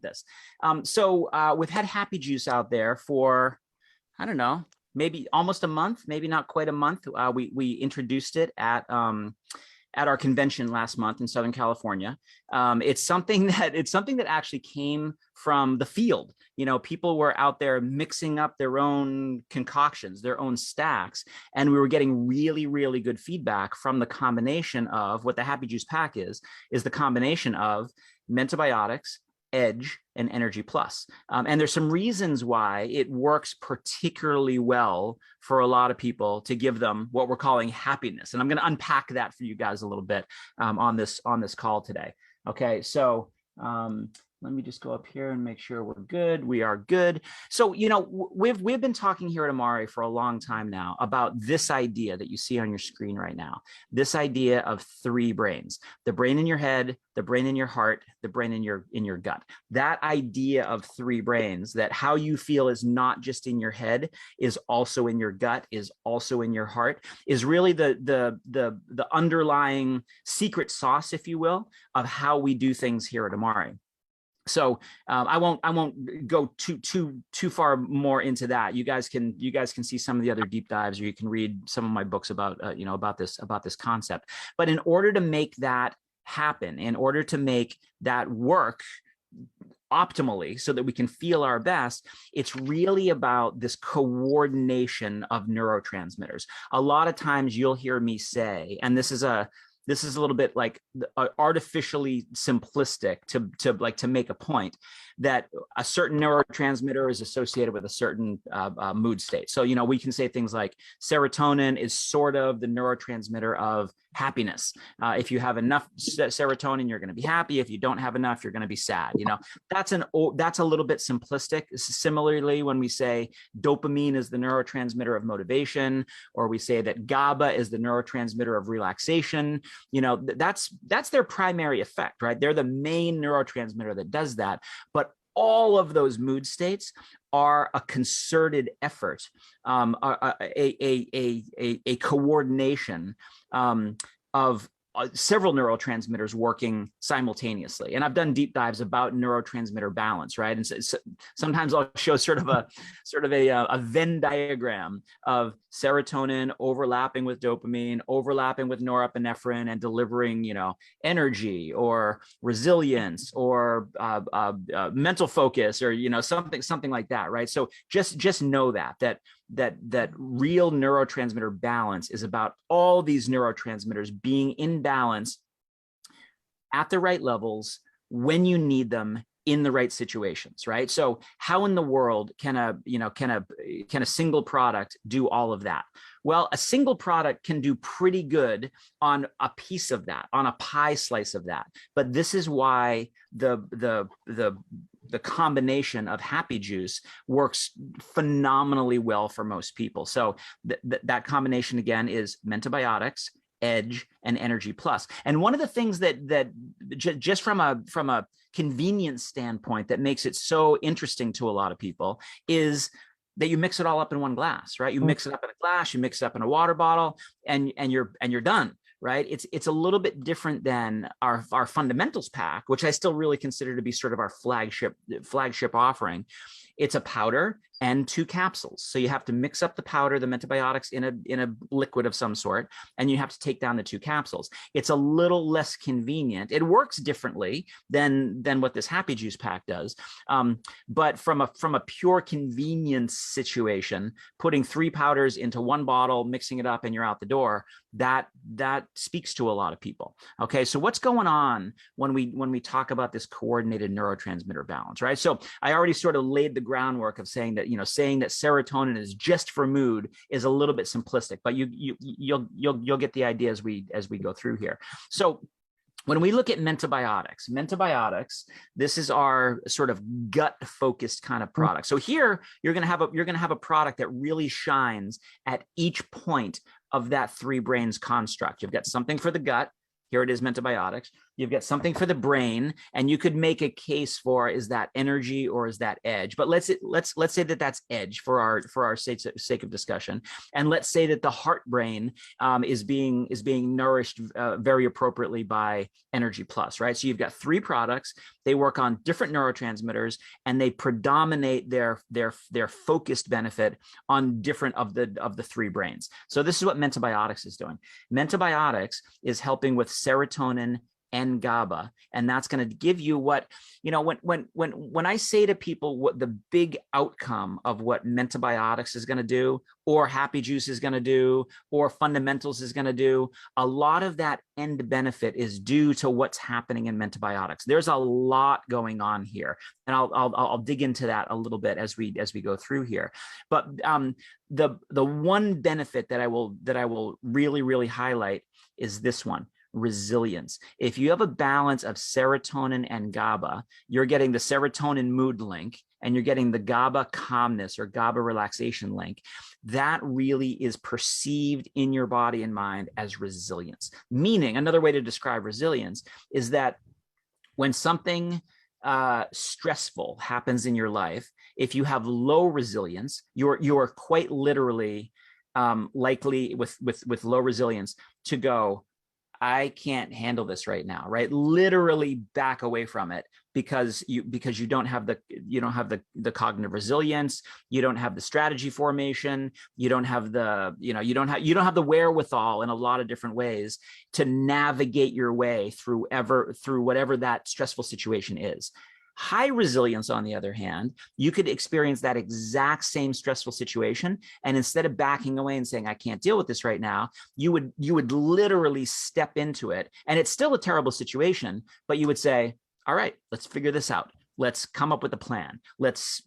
this. We've had Happy Juice out there for, I don't know, maybe almost a month, maybe not quite a month. We introduced it at our convention last month in Southern California. It's something that actually came from the field. You know, people were out there mixing up their own concoctions, their own stacks, and we were getting really, really good feedback from the combination of what the Happy Juice pack is the combination of Mentobiotics, Edge, and Energy Plus. And there's some reasons why it works particularly well for a lot of people to give them what we're calling happiness. And I'm going to unpack that for you guys a little bit on this call today. Okay, so let me just go up here and make sure we're good. We are good. So, you know, we've been talking here at Amare for a long time now about this idea that you see on your screen right now, this idea of three brains: the brain in your head, the brain in your heart, the brain in your gut. That idea of three brains, that how you feel is not just in your head, is also in your gut, is also in your heart, is really the underlying secret sauce, if you will, of how we do things here at Amare. So I won't go too far more into that. You guys can see some of the other deep dives, or you can read some of my books about about this concept. But in order to make that happen, in order to make that work optimally so that we can feel our best, it's really about this coordination of neurotransmitters. A lot of times you'll hear me say, and this is a little bit like artificially simplistic to make a point, that a certain neurotransmitter is associated with a certain mood state. So, you know, we can say things like serotonin is sort of the neurotransmitter of happiness. If you have enough serotonin, you're going to be happy. If you don't have enough, you're going to be sad. You know, that's a little bit simplistic. Similarly, when we say dopamine is the neurotransmitter of motivation, or we say that GABA is the neurotransmitter of relaxation, you know, that's their primary effect, right? They're the main neurotransmitter that does that. But all of those mood states are a concerted effort, a coordination of several neurotransmitters working simultaneously. And I've done deep dives about neurotransmitter balance, right? And so sometimes I'll show sort of a Venn diagram of serotonin overlapping with dopamine, overlapping with norepinephrine, and delivering, you know, energy or resilience or mental focus, or, you know, something like that, right? So just know that real neurotransmitter balance is about all these neurotransmitters being in balance at the right levels when you need them in the right situations, right? So how in the world can a single product do all of that? Well, a single product can do pretty good on a piece of that, on a pie slice of that. But this is why the combination of Happy Juice works phenomenally well for most people. So that combination, again, is Mentobiotics, Edge, and Energy Plus. And one of the things that just from a convenience standpoint that makes it so interesting to a lot of people is that you mix it all up in one glass, right? You mix it up in a glass, you mix it up in a water bottle, and you're done, right? It's a little bit different than our fundamentals pack, which I still really consider to be sort of our flagship offering. It's a powder and 2 capsules. So you have to mix up the powder, the Mentobiotics, in a liquid of some sort, and you have to take down the 2 capsules. It's a little less convenient. It works differently than what this Happy Juice pack does. But from a pure convenience situation, putting 3 powders into 1 bottle, mixing it up, and you're out the door, that speaks to a lot of people. Okay, so what's going on when we talk about this coordinated neurotransmitter balance, right? So I already sort of laid the groundwork of saying that serotonin is just for mood is a little bit simplistic, but you'll get the idea as we go through here. So when we look at Mentobiotics, this is our sort of gut-focused kind of product. So here you're going to have a product that really shines at each point of that 3 brains construct. You've got something for the gut. Here it is, Mentobiotics. You've got something for the brain, and you could make a case for, is that energy or is that edge? But let's say that that's edge for our sake of discussion, and let's say that the heart brain is being nourished very appropriately by Energy Plus, right? So you've got 3 products. They work on different neurotransmitters, and they predominate their focused benefit on different of the 3 brains. So this is what Mentabiotics is doing. Mentabiotics is helping with serotonin and GABA, and that's going to give you what, when I say to people what the big outcome of what Mentabiotics is going to do, or Happy Juice is going to do, or Fundamentals is going to do, a lot of that end benefit is due to what's happening in Mentabiotics. There's a lot going on here, and I'll dig into that a little bit as we go through here. But the one benefit that I will really highlight is this one: resilience. If you have a balance of serotonin and GABA, you're getting the serotonin mood link, and you're getting the GABA calmness or GABA relaxation link. That really is perceived in your body and mind as resilience. Meaning, another way to describe resilience is that when something stressful happens in your life, if you have low resilience, you're quite literally likely with low resilience to go, I can't handle this right now, right? Literally back away from it because you don't have the cognitive resilience, you don't have the strategy formation, you don't have the you don't have the wherewithal in a lot of different ways to navigate your way through whatever that stressful situation is. High resilience, on the other hand, you could experience that exact same stressful situation, and instead of backing away and saying, I can't deal with this right now, you would literally step into it. And it's still a terrible situation, but you would say, all right, let's figure this out. Let's come up with a plan. Let's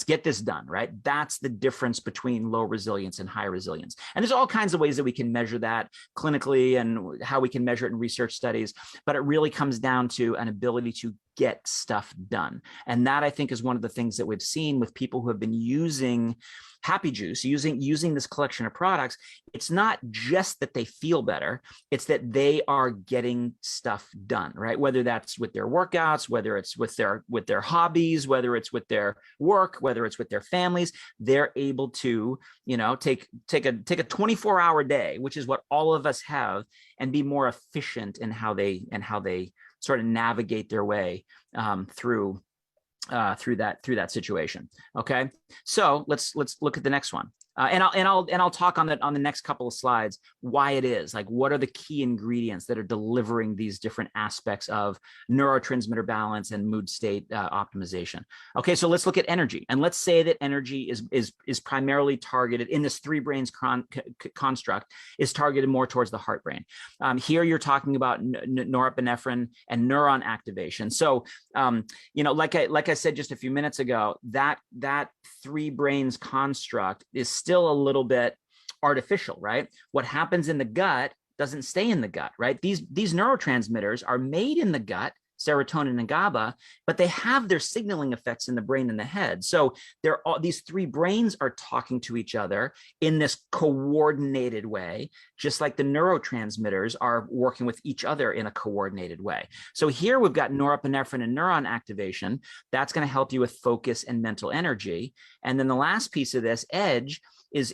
get this done, right? That's the difference between low resilience and high resilience. And there's all kinds of ways that we can measure that clinically and how we can measure it in research studies, but it really comes down to an ability to get stuff done. And that, I think, is one of the things that we've seen with people who have been using Happy Juice, using this collection of products. It's not just that they feel better, it's that they are getting stuff done, right? Whether that's with their workouts, whether it's with their hobbies, whether it's with their work, whether it's with their families, they're able to, take a 24-hour day, which is what all of us have, and be more efficient in how they sort of navigate their way through that situation. Okay, so let's look at the next one, and I'll talk on the next couple of slides why it is, like, what are the key ingredients that are delivering these different aspects of neurotransmitter balance and mood state optimization. Okay, so let's look at energy, and let's say that energy is primarily targeted in this 3 brains construct, is targeted more towards the heart brain. Here you're talking about norepinephrine and neuron activation. So like I said just a few minutes ago, that 3 brains construct is still a little bit artificial, right? What happens in the gut doesn't stay in the gut, right? These neurotransmitters are made in the gut, serotonin and GABA, but they have their signaling effects in the brain and the head. So these 3 brains are talking to each other in this coordinated way, just like the neurotransmitters are working with each other in a coordinated way. So here we've got norepinephrine and neuron activation. That's going to help you with focus and mental energy. And then the last piece of this, edge, is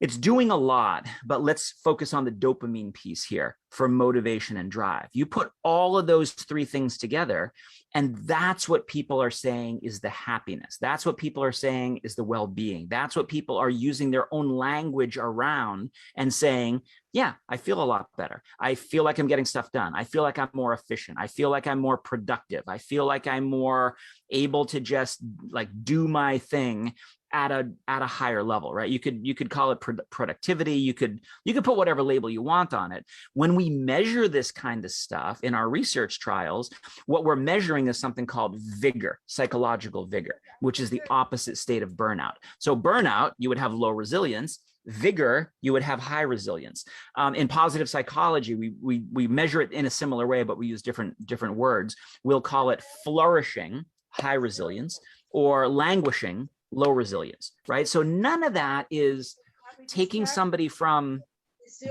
it's doing a lot, but let's focus on the dopamine piece here for motivation and drive. You put all of those 3 things together, and that's what people are saying is the happiness. That's what people are saying is the well-being. That's what people are using their own language around and saying, yeah, I feel a lot better. I feel like I'm getting stuff done. I feel like I'm more efficient. I feel like I'm more productive. I feel like I'm more able to just like do my thing at a higher level, right? You could call it productivity. You could put whatever label you want on it. When we measure this kind of stuff in our research trials, what we're measuring is something called vigor, psychological vigor, which is the opposite state of burnout. So burnout, you would have low resilience. Vigor, you would have high resilience. In positive psychology, we measure it in a similar way, but we use different words. We'll call it flourishing, high resilience, or languishing, low resilience, right? So none of that is taking somebody from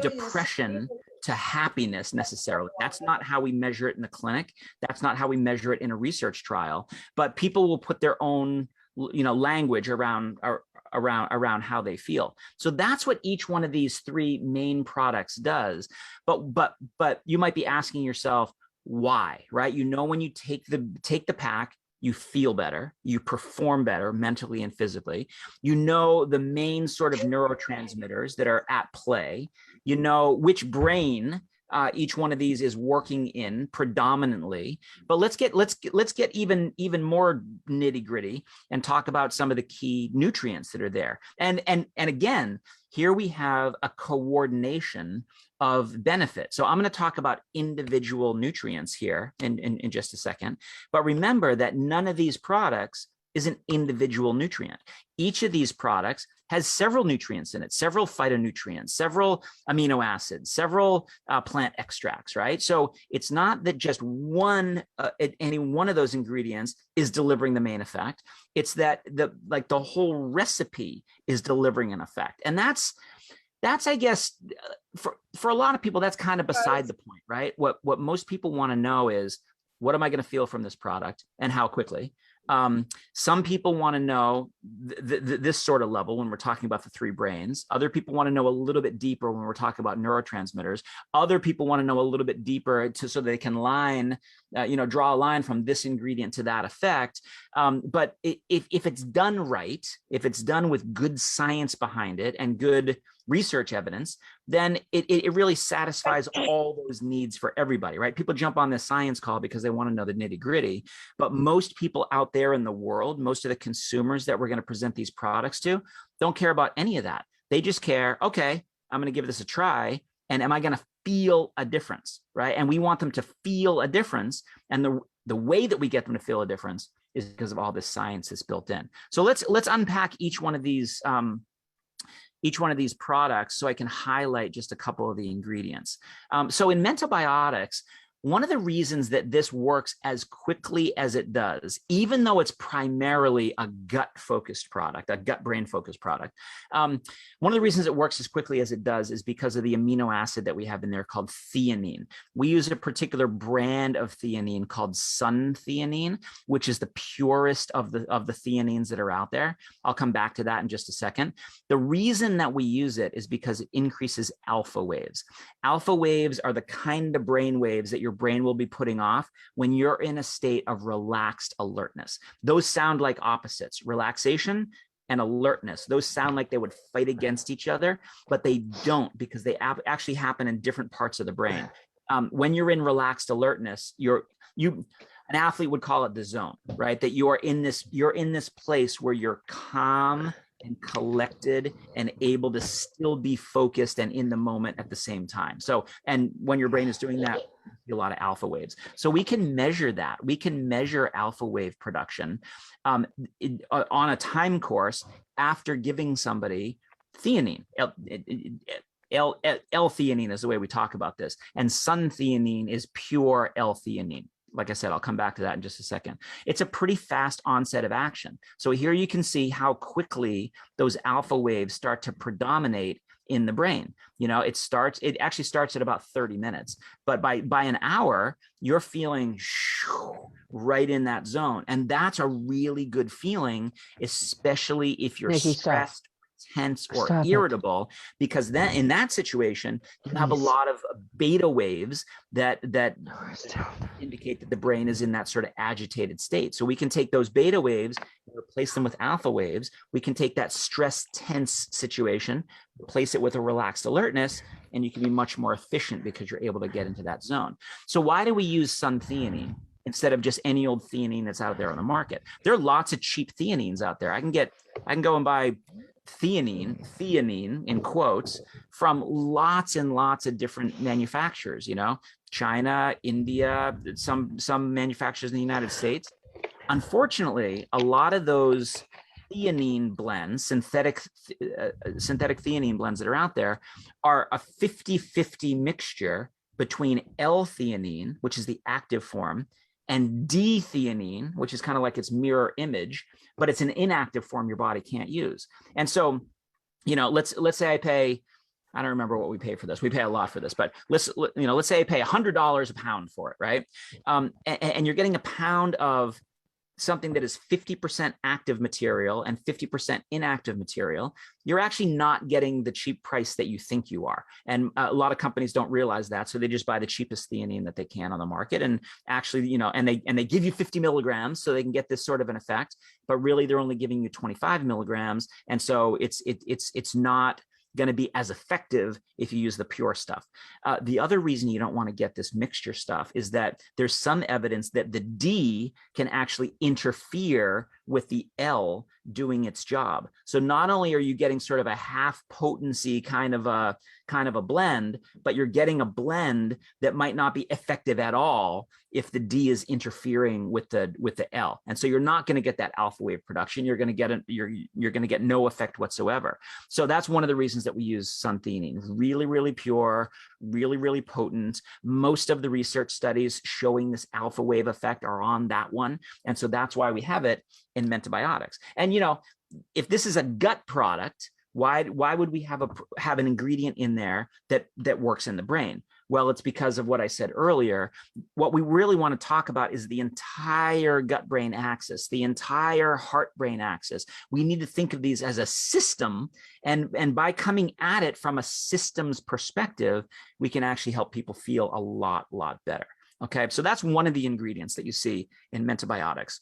depression to happiness necessarily. That's not how we measure it in the clinic. That's not how we measure it in a research trial. But people will put their own, language around how they feel. So that's what each one of these three main products does. But you might be asking yourself, why, right? When you take the pack, you feel better, you perform better mentally and physically. The main sort of neurotransmitters that are at play. Which brain each one of these is working in predominantly. But let's get even more nitty gritty and talk about some of the key nutrients that are there. And again, here we have a coordination of benefit. So I'm going to talk about individual nutrients here in just a second. But remember that none of these products is an individual nutrient. Each of these products has several nutrients in it, several phytonutrients, several amino acids, several plant extracts, right? So it's not that just any one of those ingredients is delivering the main effect. It's that the whole recipe is delivering an effect. And that's I guess, for a lot of people, that's kind of beside the point, right? What most people want to know is, what am I going to feel from this product and how quickly? Some people want to know this sort of level when we're talking about the three brains. Other people want to know a little bit deeper when we're talking about neurotransmitters. Other people want to know a little bit deeper so they can draw a line from this ingredient to that effect. But if it's done right, if it's done with good science behind it and good research evidence, then it really satisfies all those needs for everybody, right? People jump on this science call because they want to know the nitty gritty, but most people out there in the world, most of the consumers that we're going to present these products to, don't care about any of that. They just care, okay, I'm going to give this a try, and am I going to feel a difference, right? And we want them to feel a difference, and the way that we get them to feel a difference is because of all this science that's built in. So let's unpack each one of these products so I can highlight just a couple of the ingredients. So in Mentobiotics, one of the reasons that this works as quickly as it does, even though it's primarily a gut-focused product, a gut-brain-focused product, one of the reasons it works as quickly as it does is because of the amino acid that we have in there called theanine. We use a particular brand of theanine called sun-theanine, which is the purest of the theanines that are out there. I'll come back to that in just a second. The reason that we use it is because it increases alpha waves. Alpha waves are the kind of brain waves that your brain will be putting off when you're in a state of relaxed alertness. Those sound like opposites. Relaxation and alertness, those sound like they would fight against each other, but they don't, because they actually happen in different parts of the brain. When you're in relaxed alertness, an athlete would call it the zone, right? That you're in this place where you're calm and collected and able to still be focused and in the moment at the same time. So, and when your brain is doing that, a lot of alpha waves. So we can measure that. We can measure alpha wave production on a time course after giving somebody theanine. L-theanine is the way we talk about this. And sun-theanine is pure L-theanine. Like I said, I'll come back to that in just a second. It's a pretty fast onset of action. So here you can see how quickly those alpha waves start to predominate in the brain. It actually starts at about 30 minutes, but by an hour, you're feeling right in that zone. And that's a really good feeling, especially if you're stressed, tense, or irritable, because then in that situation, you have a lot of beta waves that indicate that the brain is in that sort of agitated state. So we can take those beta waves and replace them with alpha waves. We can take that stress tense situation, replace it with a relaxed alertness, and you can be much more efficient because you're able to get into that zone. So why do we use sun-theanine instead of just any old theanine that's out there on the market? There are lots of cheap theanines out there. I can go and buy theanine in quotes, from lots and lots of different manufacturers, China, India, some manufacturers in the United States. Unfortunately, a lot of those theanine blends, synthetic theanine blends that are out there, are a 50-50 mixture between L-theanine, which is the active form, and D-theanine, which is kind of like its mirror image, but it's an inactive form your body can't use. And so, let's say I pay I don't remember what we pay for this. We pay a lot for this, but let's say I pay $100 a pound for it, right? And you're getting a pound of something that is 50% active material and 50% inactive material. You're actually not getting the cheap price that you think you are. And a lot of companies don't realize that. So they just buy the cheapest theanine that they can on the market. And actually, and they give you 50 milligrams so they can get this sort of an effect, but really they're only giving you 25 milligrams. And so it's not going to be as effective if you use the pure stuff. The other reason you don't want to get this mixture stuff is that there's some evidence that the D can actually interfere with the L doing its job. So not only are you getting sort of a half potency kind of a blend, but you're getting a blend that might not be effective at all if the D is interfering with the L. And so you're not going to get that alpha wave production. You're going to get no effect whatsoever. So that's one of the reasons that we use suntheanine. Really, really pure, really, really potent. Most of the research studies showing this alpha wave effect are on that one. And so that's why we have it in Mentobiotics. And if this is a gut product, why would we have an ingredient in there that works in the brain? Well, it's because of what I said earlier. What we really want to talk about is the entire gut-brain axis, the entire heart-brain axis. We need to think of these as a system, and by coming at it from a systems perspective, we can actually help people feel a lot better. Okay, so that's one of the ingredients that you see in Mentobiotics.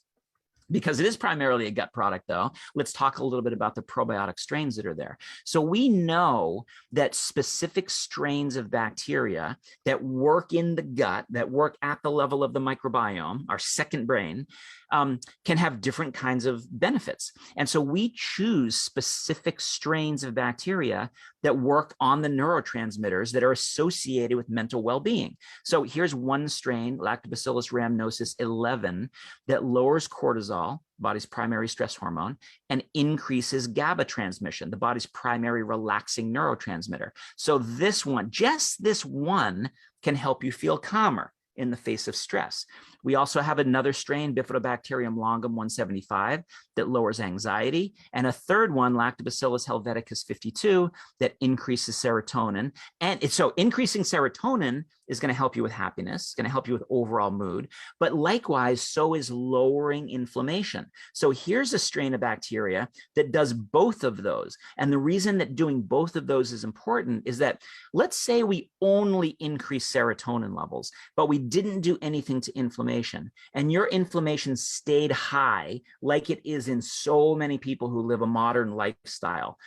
Because it is primarily a gut product, though, let's talk a little bit about the probiotic strains that are there. So we know that specific strains of bacteria that work in the gut, that work at the level of the microbiome, our second brain, can have different kinds of benefits. And so we choose specific strains of bacteria that work on the neurotransmitters that are associated with mental well-being. So here's one strain, Lactobacillus rhamnosus 11, that lowers cortisol, body's primary stress hormone, and increases GABA transmission, the body's primary relaxing neurotransmitter. So this one, just this one, can help you feel calmer in the face of stress. We also have another strain, Bifidobacterium longum 175, that lowers anxiety, and a third one, Lactobacillus helveticus 52, that increases serotonin. And so increasing serotonin is going to help you with happiness, it's going to help you with overall mood, but likewise, so is lowering inflammation. So here's a strain of bacteria that does both of those. And the reason that doing both of those is important is that, let's say we only increase serotonin levels, but we didn't do anything to inflammation, and your inflammation stayed high, like it is in so many people who live a modern lifestyle.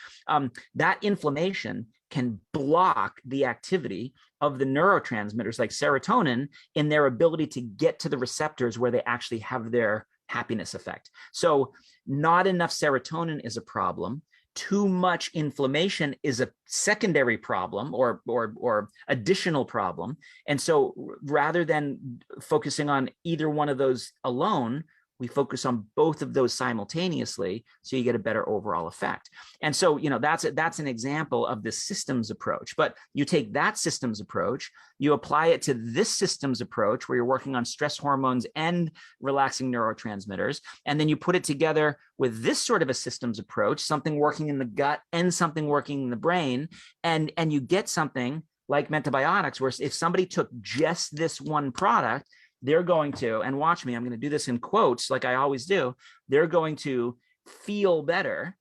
That inflammation can block the activity of the neurotransmitters like serotonin in their ability to get to the receptors where they actually have their happiness effect. So not enough serotonin is a problem. Too much inflammation is a secondary problem or additional problem. And so rather than focusing on either one of those alone, we focus on both of those simultaneously, so you get a better overall effect. And so, that's an example of the systems approach. But you take that systems approach, you apply it to this systems approach where you're working on stress hormones and relaxing neurotransmitters, and then you put it together with this sort of a systems approach, something working in the gut and something working in the brain, and you get something like Mentobiotics, where if somebody took just this one product, they're going to, and watch me, I'm going to do this in quotes like I always do, they're going to feel better.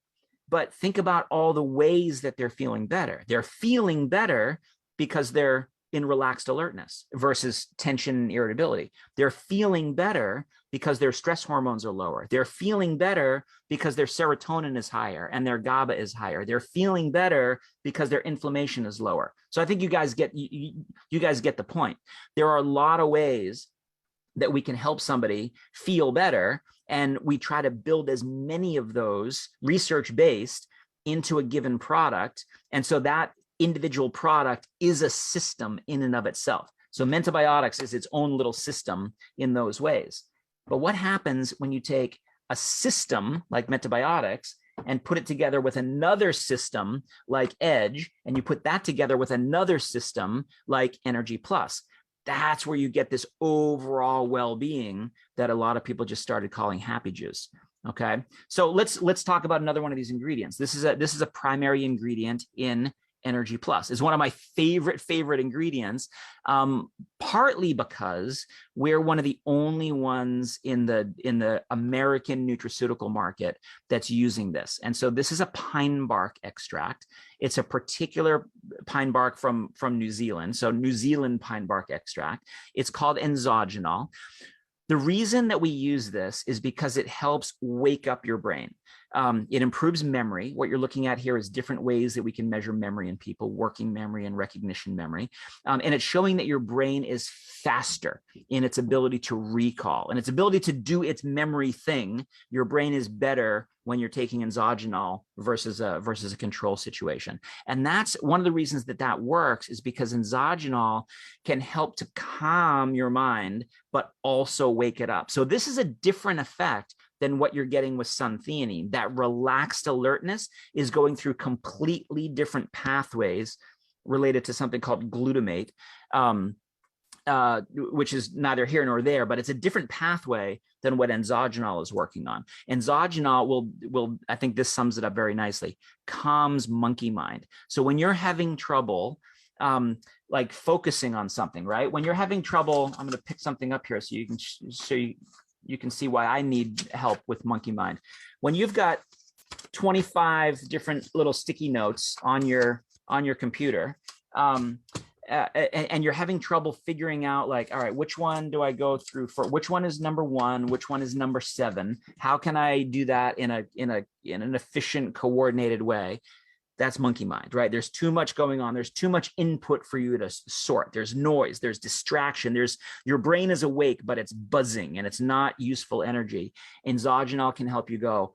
But think about all the ways that they're feeling better. They're feeling better because they're in relaxed alertness versus tension and irritability. They're feeling better because their stress hormones are lower. They're feeling better because their serotonin is higher and their GABA is higher. They're feeling better because their inflammation is lower. So I think you guys get the point. There are a lot of ways that we can help somebody feel better, and we try to build as many of those research-based into a given product. And so that individual product is a system in and of itself. So Mentobiotics is its own little system in those ways. But what happens when you take a system like Mentobiotics and put it together with another system like Edge, and you put that together with another system like Energy Plus? That's where you get this overall well-being that a lot of people just started calling happy juice. Okay, so let's talk about another one of these ingredients. This is a primary ingredient in Energy Plus. Is one of my favorite ingredients, partly because we're one of the only ones in the American nutraceutical market that's using this. And so this is a pine bark extract. It's a particular pine bark from New Zealand. So New Zealand pine bark extract. It's called Enzogenol. The reason that we use this is because it helps wake up your brain. It improves memory. What you're looking at here is different ways that we can measure memory in people, working memory and recognition memory. And it's showing that your brain is faster in its ability to recall and its ability to do its memory thing. Your brain is better when you're taking Enzogenol versus a control situation. And that's one of the reasons that works, is because Enzogenol can help to calm your mind, but also wake it up. So this is a different effect than what you're getting with suntheanine. That relaxed alertness is going through completely different pathways related to something called glutamate, which is neither here nor there, but it's a different pathway than what Enzogenol is working on. Enzogenol will, I think this sums it up very nicely, calms monkey mind. So when you're having trouble, like focusing on something, right? When you're having trouble, I'm going to pick something up here so you can you can see why I need help with monkey mind. When you've got 25 different little sticky notes on your computer, and you're having trouble figuring out, like, all right, which one do I go through for? Which one is number 1? Which one is number 7? How can I do that in an efficient, coordinated way? That's monkey mind, right? There's too much going on. There's too much input for you to sort. There's noise, there's distraction. Your brain is awake, but it's buzzing and it's not useful energy. Enzogenol can help you go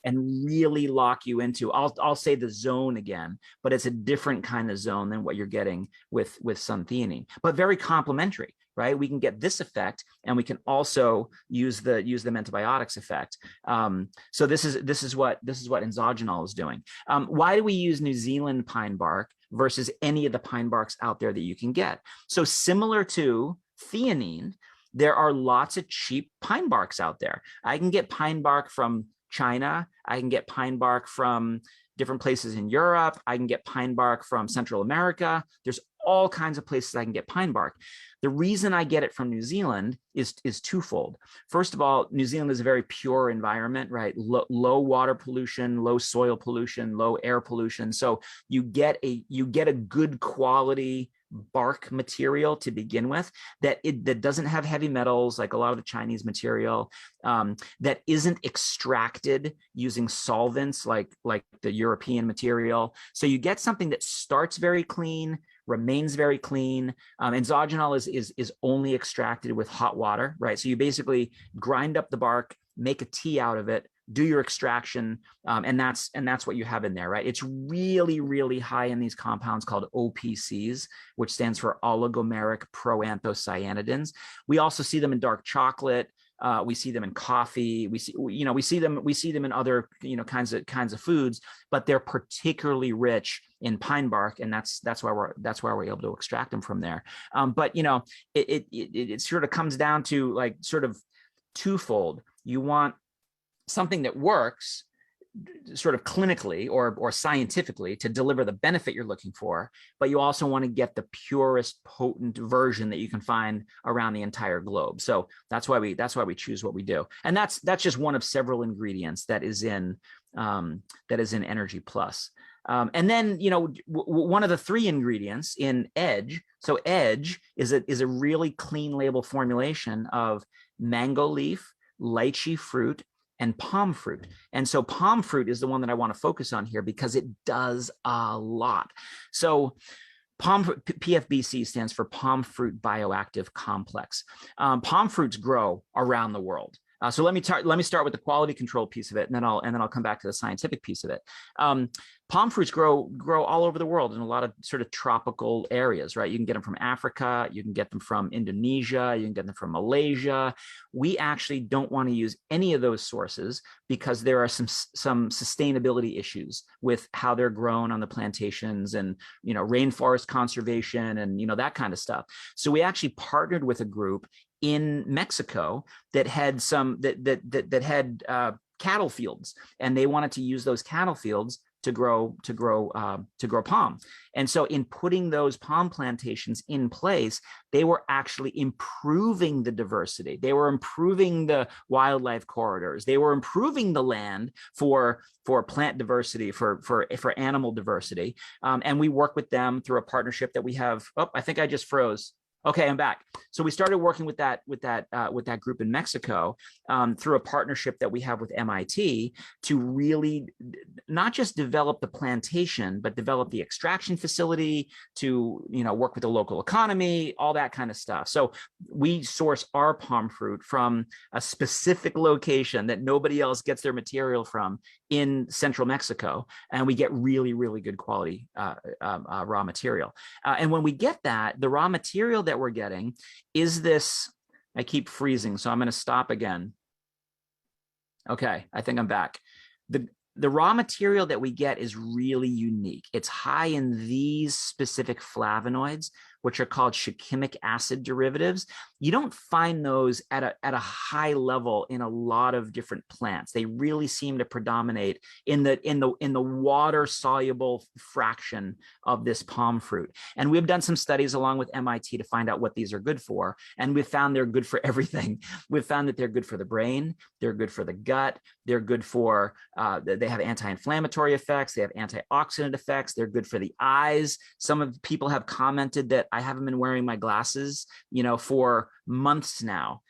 and really lock you into, I'll say the zone again, but it's a different kind of zone than what you're getting with suntheanine, but very complementary, right? We can get this effect, and we can also use the antibiotics effect. So this is what Enzogenol is doing. Why do we use New Zealand pine bark versus any of the pine barks out there that you can get? So similar to theanine, there are lots of cheap pine barks out there. I can get pine bark from China. I can get pine bark from different places in Europe. I can get pine bark from Central America. There's all kinds of places I can get pine bark. The reason I get it from New Zealand is twofold. First of all, New Zealand is a very pure environment, right? Low water pollution, low soil pollution, low air pollution. So you get a good quality bark material to begin with that doesn't have heavy metals like a lot of the Chinese material, that isn't extracted using solvents like the European material. So you get something that starts very clean, remains very clean. Enzogenol is only extracted with hot water, right? So you basically grind up the bark, make a tea out of it, do your extraction, and that's what you have in there, right? It's really, really high in these compounds called OPCs, which stands for oligomeric proanthocyanidins. We also see them in dark chocolate. We see them in coffee. We see them in other kinds of foods, but they're particularly rich in pine bark, and that's why we're able to extract them from there. But it sort of comes down to like sort of twofold. You want something that works sort of clinically or scientifically to deliver the benefit you're looking for, but you also want to get the purest, potent version that you can find around the entire globe. So that's why we choose what we do, and that's just one of several ingredients that is in Energy Plus. And then one of the 3 ingredients in Edge. So Edge is a really clean label formulation of mango leaf, lychee fruit, and palm fruit. And so palm fruit is the one that I want to focus on here because it does a lot. So PFBC stands for palm fruit bioactive complex. Palm fruits grow around the world. So let me start with the quality control piece of it, and then I'll come back to the scientific piece of it. Palm fruits grow all over the world in a lot of sort of tropical areas, right? You can get them from Africa, you can get them from Indonesia, you can get them from Malaysia. We actually don't want to use any of those sources because there are some sustainability issues with how they're grown on the plantations and rainforest conservation and that kind of stuff. So we actually partnered with a group in Mexico that had cattle fields, and they wanted to use those cattle fields to grow palm. And so in putting those palm plantations in place, they were actually improving the diversity. They were improving the wildlife corridors. They were improving the land for plant diversity, for animal diversity. And we work with them through a partnership that we have. Oh, I think I just froze. Okay, I'm back. So we started working with that group in Mexico through a partnership that we have with MIT to really not just develop the plantation, but develop the extraction facility, to work with the local economy, all that kind of stuff. So we source our palm fruit from a specific location that nobody else gets their material from in central Mexico, and we get really, really good quality raw material. And when we get that, the raw material that we're getting is this. I keep freezing, so I'm going to stop again. Okay, I think I'm back. The raw material that we get is really unique. It's high in these specific flavonoids, which are called shikimic acid derivatives. You don't find those at a high level in a lot of different plants. They really seem to predominate in the water soluble fraction of this palm fruit. And we've done some studies along with MIT to find out what these are good for. And we've found they're good for everything. We've found that they're good for the brain. They're good for the gut. They're good for, they have anti-inflammatory effects. They have antioxidant effects. They're good for the eyes. Some of the people have commented that I haven't been wearing my glasses, for months now.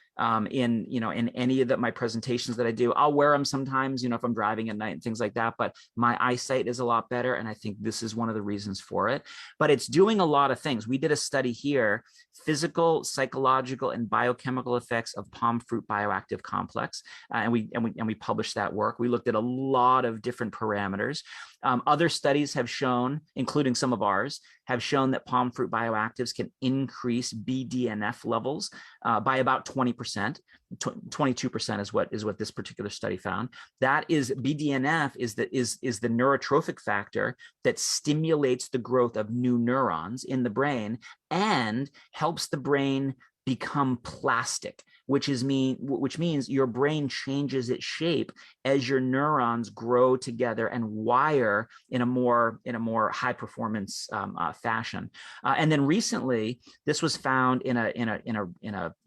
In any of my presentations that I do, I'll wear them sometimes, if I'm driving at night and things like that, but my eyesight is a lot better. And I think this is one of the reasons for it, but it's doing a lot of things. We did a study here, physical, psychological, and biochemical effects of palm fruit bioactive complex. And we published that work. We looked at a lot of different parameters. Other studies have shown, including some of ours, have shown that palm fruit bioactives can increase BDNF levels by about 20%. 22% is what this particular study found. That is, BDNF is the neurotrophic factor that stimulates the growth of new neurons in the brain and helps the brain become plastic, which means your brain changes its shape as your neurons grow together and wire in a more high performance fashion. And then recently, this was found in a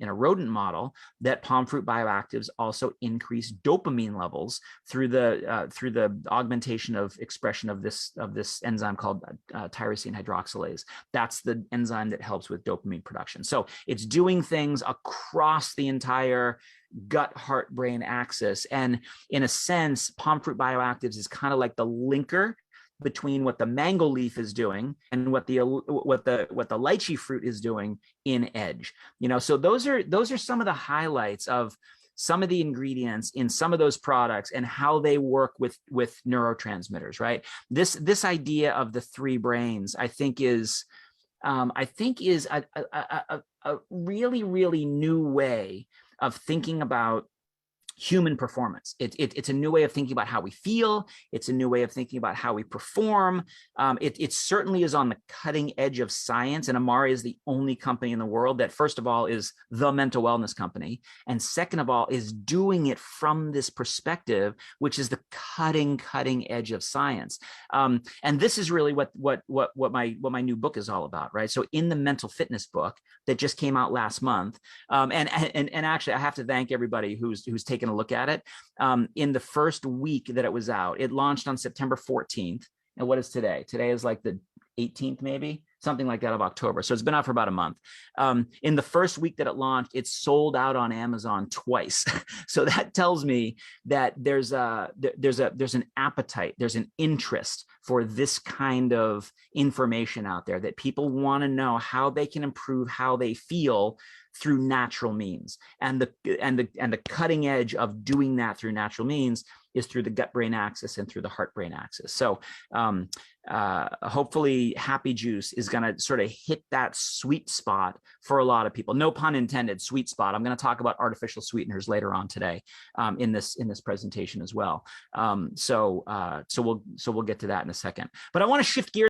rodent model that palm fruit bioactives also increase dopamine levels through the augmentation of expression of this enzyme called tyrosine hydroxylase. That's the enzyme that helps with dopamine production. So it's doing things across the entire gut, heart, brain axis. And in a sense, palm fruit bioactives is kind of like the linker between what the mango leaf is doing and what the lychee fruit is doing in edge. So those are some of the highlights of some of the ingredients in some of those products and how they work with neurotransmitters, right? This idea of the three brains, I think is a really, really new way of thinking about human performance. It's a new way of thinking about how we feel. It's a new way of thinking about how we perform. It certainly is on the cutting edge of science. And Amare is the only company in the world that, first of all, is the mental wellness company. And second of all, is doing it from this perspective, which is the cutting edge of science. And this is really what my new book is all about, right? So in the mental fitness book that just came out last month, and actually I have to thank everybody who's taken a look at it. In the first week that it was out, it launched on September 14th. And what is today? Today is like the 18th, maybe something like that, of October. So it's been out for about a month. In the first week that it launched, it sold out on Amazon twice. So that tells me that there's an appetite, there's an interest for this kind of information out there, that people want to know how they can improve how they feel through natural means. And the cutting edge of doing that through natural means is through the gut-brain axis and through the heart-brain axis. So hopefully Happy Juice is going to sort of hit that sweet spot for a lot of people. No pun intended, sweet spot. I'm going to talk about artificial sweeteners later on today in this presentation as well. So we'll get to that in a second. But I want to shift gears